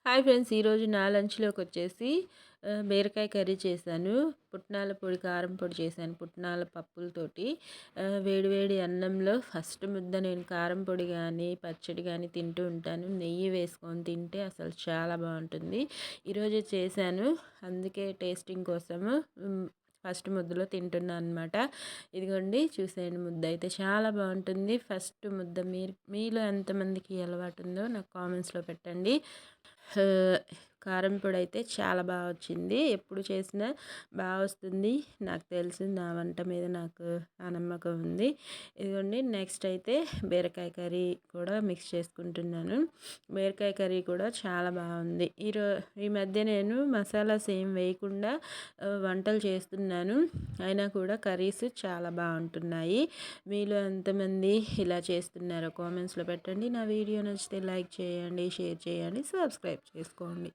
Hi friends, ఈరోజు నా లంచ్లోకి వచ్చేసి బీరకాయ కర్రీ చేశాను. పుట్నాల పొడి, కారం పొడి చేశాను పుట్నాల పప్పులతోటి. వేడి వేడి అన్నంలో ఫస్ట్ ముద్ద నేను కారం పొడి కానీ పచ్చడి కానీ తింటూ ఉంటాను. నెయ్యి వేసుకొని తింటే అసలు చాలా బాగుంటుంది. ఈరోజు చేశాను, అందుకే టేస్టింగ్ కోసము ఫస్ట్ ముద్దలో తింటున్నాను అనమాట. ఇదిగోండి చూసేయండి, ముద్ద అయితే చాలా బాగుంటుంది. ఫస్ట్ ముద్ద మీలో ఎంతమందికి అలవాటు ఉందో నాకు కామెంట్స్లో పెట్టండి. కారం పొడి అయితే చాలా బాగా వచ్చింది. ఎప్పుడు చేసినా బాగా వస్తుంది, నాకు తెలిసి నా వంట మీద నాకు ఆ నమ్మకం ఉంది. ఇదిగోండి, నెక్స్ట్ అయితే బీరకాయ కర్రీ కూడా మిక్స్ చేసుకుంటున్నాను. బీరకాయ కర్రీ కూడా చాలా బాగుంది. ఈ మధ్య నేను మసాలాస్ ఏం వేయకుండా వంటలు చేస్తున్నాను, అయినా కూడా కర్రీస్ చాలా బాగుంటున్నాయి. మీలో ఎంతమంది ఇలా చేస్తున్నారో కామెంట్స్లో పెట్టండి. నా వీడియో నచ్చితే లైక్ చేయండి, షేర్ చేయండి, సబ్స్క్రైబ్ చేసుకోండి.